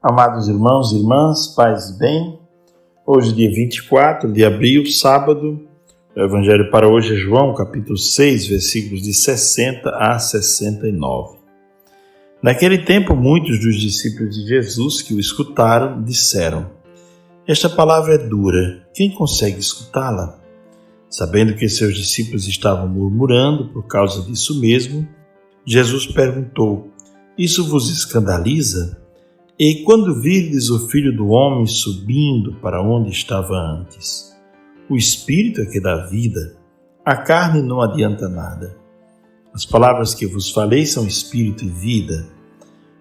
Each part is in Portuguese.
Amados irmãos e irmãs, paz e bem, hoje dia 24 de abril, sábado, o Evangelho para hoje é João, capítulo 6, versículos de 60 a 69. Naquele tempo, muitos dos discípulos de Jesus que o escutaram disseram: "Esta palavra é dura, quem consegue escutá-la?" Sabendo que seus discípulos estavam murmurando por causa disso mesmo, Jesus perguntou: "Isso vos escandaliza? E quando virdes o Filho do Homem subindo para onde estava antes? O Espírito é que dá vida, a carne não adianta nada. As palavras que vos falei são Espírito e vida,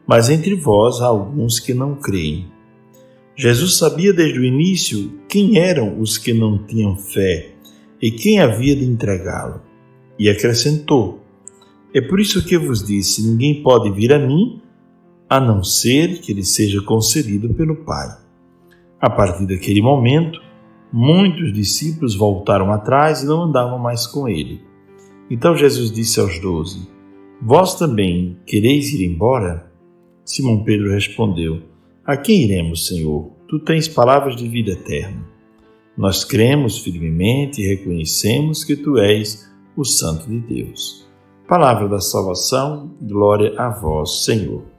mas entre vós há alguns que não creem." Jesus sabia desde o início quem eram os que não tinham fé e quem havia de entregá-lo. E acrescentou: "É por isso que vos disse, ninguém pode vir a mim, a não ser que lhe seja concedido pelo Pai." A partir daquele momento, muitos discípulos voltaram atrás e não andavam mais com ele. Então Jesus disse aos 12: "Vós também quereis ir embora?" Simão Pedro respondeu: "A quem iremos, Senhor? Tu tens palavras de vida eterna. Nós cremos firmemente e reconhecemos que Tu és o Santo de Deus." Palavra da salvação, glória a vós, Senhor.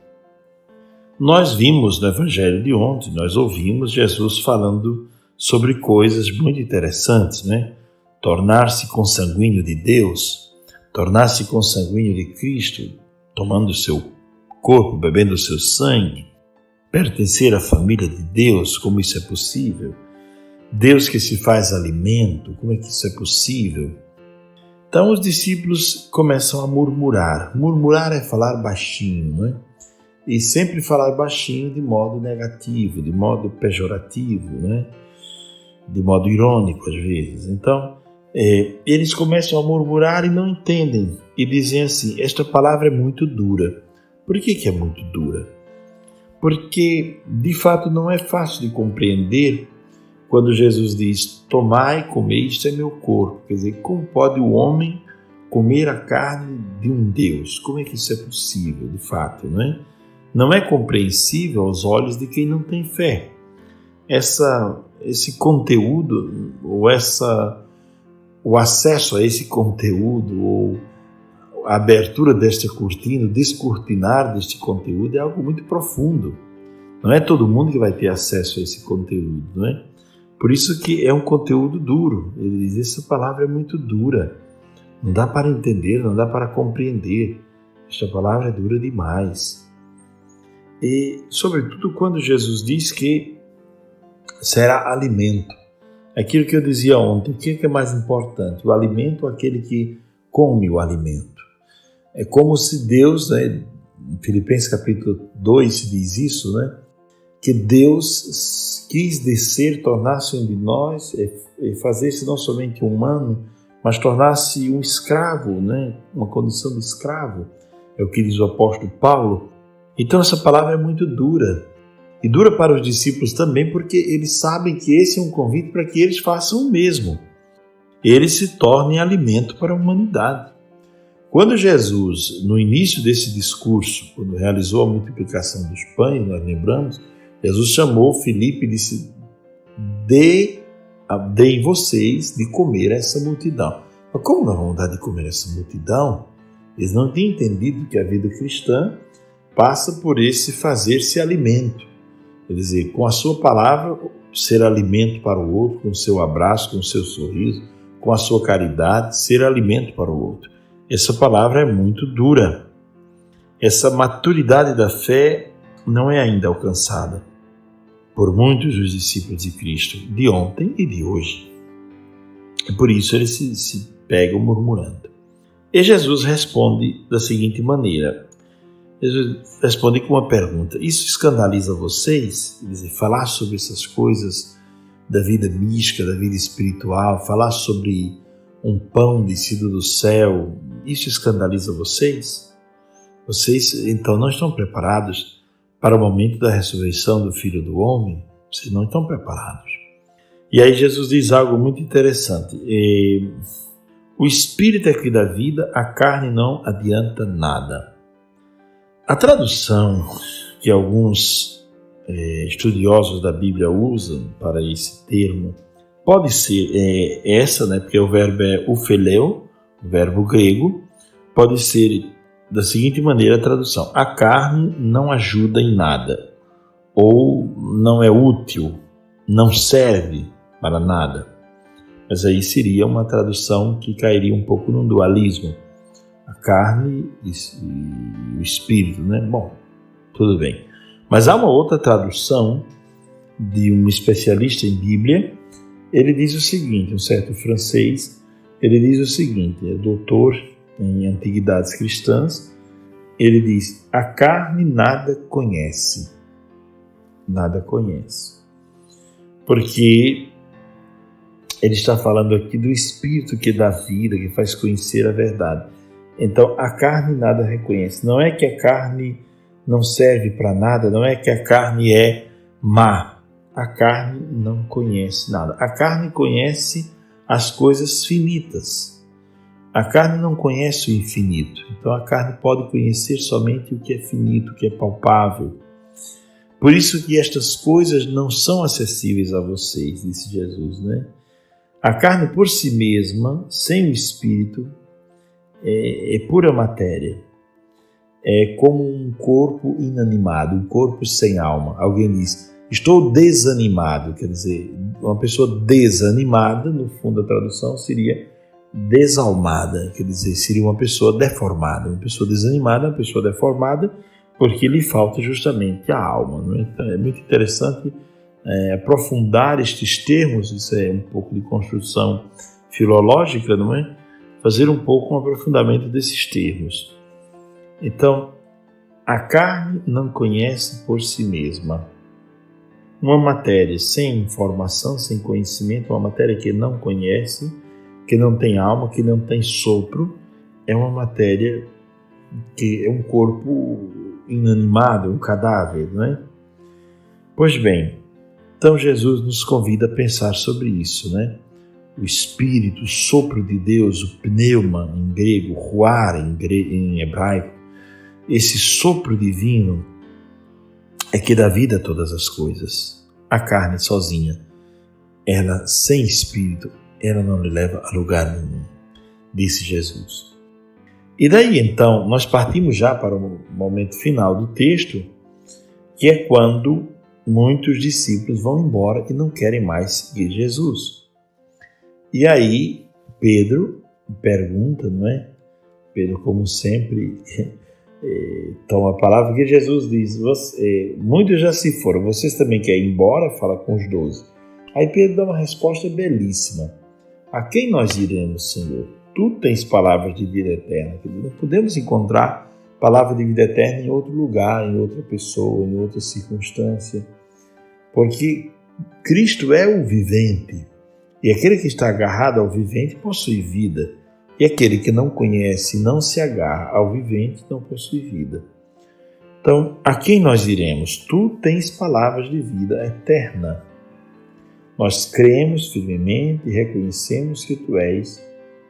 Nós vimos no Evangelho de ontem, nós ouvimos Jesus falando sobre coisas muito interessantes, né? Tornar-se consanguíneo de Deus, tornar-se consanguíneo de Cristo, tomando o seu corpo, bebendo o seu sangue, pertencer à família de Deus, como isso é possível? Deus que se faz alimento, como é que isso é possível? Então os discípulos começam a murmurar. Murmurar é falar baixinho, né? E sempre falar baixinho de modo negativo, de modo pejorativo, né? De modo irônico às vezes. Então, eles começam a murmurar e não entendem. E dizem assim: esta palavra é muito dura. Por que é muito dura? Porque, de fato, não é fácil de compreender quando Jesus diz: "Tomai e comei, isto é meu corpo." Quer dizer, como pode o homem comer a carne de um Deus? Como é que isso é possível, de fato, não é? Não é compreensível aos olhos de quem não tem fé. Esse conteúdo, o acesso a esse conteúdo, ou a abertura desta cortina, o descortinar deste conteúdo é algo muito profundo. Não é todo mundo que vai ter acesso a esse conteúdo, não é? Por isso que é um conteúdo duro. Ele diz: essa palavra é muito dura. Não dá para entender, não dá para compreender. Esta palavra é dura demais. E, sobretudo, quando Jesus diz que será alimento. Aquilo que eu dizia ontem, o que é mais importante? O alimento ou aquele que come o alimento? É como se Deus, né, em Filipenses capítulo 2 se diz isso, né? Que Deus quis descer, tornar-se um de nós e fazer-se não somente humano, mas tornar-se um escravo, né? Uma condição de escravo. É o que diz o apóstolo Paulo. Então essa palavra é muito dura. E dura para os discípulos também, porque eles sabem que esse é um convite para que eles façam o mesmo. Eles se tornem alimento para a humanidade. Quando Jesus, no início desse discurso, quando realizou a multiplicação dos pães, nós lembramos, Jesus chamou Filipe e disse: Deem vocês de comer essa multidão. Mas como nós vamos dar de comer essa multidão? Eles não tinham entendido que a vida cristã passa por esse fazer-se alimento. Quer dizer, com a sua palavra, ser alimento para o outro, com o seu abraço, com o seu sorriso, com a sua caridade, ser alimento para o outro. Essa palavra é muito dura. Essa maturidade da fé não é ainda alcançada por muitos dos discípulos de Cristo de ontem e de hoje. E por isso eles se pegam murmurando. E Jesus responde da seguinte maneira. Jesus responde com uma pergunta: isso escandaliza vocês? Quer dizer, falar sobre essas coisas da vida mística, da vida espiritual, falar sobre um pão descido do céu, isso escandaliza vocês? Vocês então não estão preparados para o momento da ressurreição do Filho do Homem? Vocês não estão preparados. E aí Jesus diz algo muito interessante. O Espírito é que dá vida, a carne não adianta nada. A tradução que alguns estudiosos da Bíblia usam para esse termo, pode ser essa, né, porque o verbo é upheleo, o verbo grego, pode ser da seguinte maneira a tradução: a carne não ajuda em nada, ou não é útil, não serve para nada. Mas aí seria uma tradução que cairia um pouco num dualismo, a carne e o espírito, né? Bom, tudo bem. Mas há uma outra tradução de um especialista em Bíblia. Ele diz o seguinte, um certo francês, ele diz o seguinte, é doutor em antiguidades cristãs, ele diz: a carne nada conhece. Nada conhece. Porque ele está falando aqui do Espírito que dá vida, que faz conhecer a verdade. Então, a carne nada reconhece. Não é que a carne não serve para nada, não é que a carne é má. A carne não conhece nada. A carne conhece as coisas finitas. A carne não conhece o infinito. Então, a carne pode conhecer somente o que é finito, o que é palpável. Por isso que estas coisas não são acessíveis a vocês, disse Jesus, né? A carne por si mesma, sem o espírito, é pura matéria. É como um corpo inanimado, um corpo sem alma. Alguém diz: estou desanimado. Quer dizer, uma pessoa desanimada, no fundo a tradução seria desalmada. Quer dizer, seria uma pessoa deformada. Uma pessoa desanimada, uma pessoa deformada, porque lhe falta justamente a alma. Não é? Então, é muito interessante aprofundar estes termos. Isso é um pouco de construção filológica, não é? Fazer um pouco um aprofundamento desses termos. Então, a carne não conhece por si mesma. Uma matéria sem informação, sem conhecimento, uma matéria que não conhece, que não tem alma, que não tem sopro, é uma matéria que é um corpo inanimado, um cadáver, não é? Pois bem, então Jesus nos convida a pensar sobre isso, né? O Espírito, o sopro de Deus, o pneuma em grego, ruar em hebraico, esse sopro divino é que dá vida a todas as coisas. A carne sozinha, ela sem Espírito, ela não lhe leva a lugar nenhum, disse Jesus. E daí então nós partimos já para o momento final do texto, que é quando muitos discípulos vão embora e não querem mais seguir Jesus. E aí Pedro pergunta, não é? Pedro, como sempre, toma a palavra, que Jesus diz: muitos já se foram, vocês também querem ir embora? Fala com os 12. Aí Pedro dá uma resposta belíssima: a quem nós iremos, Senhor? Tu tens palavras de vida eterna. Não podemos encontrar palavra de vida eterna em outro lugar, em outra pessoa, em outra circunstância, porque Cristo é o vivente, e aquele que está agarrado ao vivente possui vida, e aquele que não conhece e não se agarra ao vivente não possui vida. Então, a quem nós iremos? Tu tens palavras de vida eterna. Nós cremos firmemente e reconhecemos que Tu és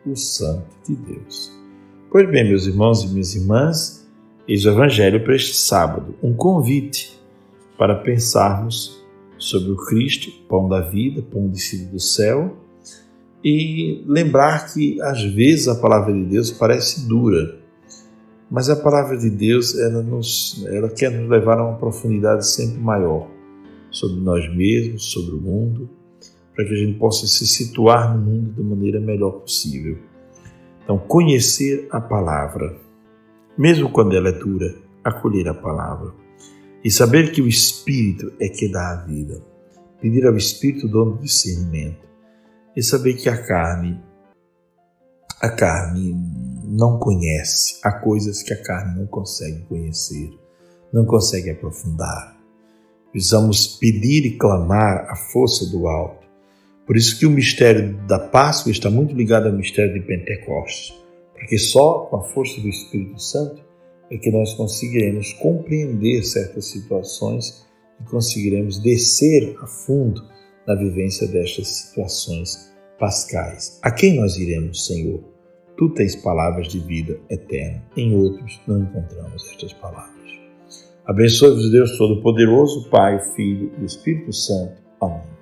o Santo de Deus. Pois bem, meus irmãos e minhas irmãs, eis o Evangelho para este sábado, um convite para pensarmos sobre o Cristo, pão da vida, pão descido do céu, e lembrar que às vezes a palavra de Deus parece dura, mas a palavra de Deus ela quer nos levar a uma profundidade sempre maior sobre nós mesmos, sobre o mundo, para que a gente possa se situar no mundo da maneira melhor possível. Então, conhecer a palavra, mesmo quando ela é dura, acolher a palavra e saber que o Espírito é que dá a vida. Pedir ao Espírito o dom do discernimento e saber que a carne não conhece. Há coisas que a carne não consegue conhecer, não consegue aprofundar. Precisamos pedir e clamar a força do alto. Por isso que o mistério da Páscoa está muito ligado ao mistério de Pentecostes, porque só com a força do Espírito Santo é que nós conseguiremos compreender certas situações e conseguiremos descer a fundo na vivência destas situações pascais. A quem nós iremos, Senhor? Tu tens palavras de vida eterna. Em outros não encontramos estas palavras. Abençoe-vos Deus Todo-Poderoso, Pai, Filho e Espírito Santo. Amém.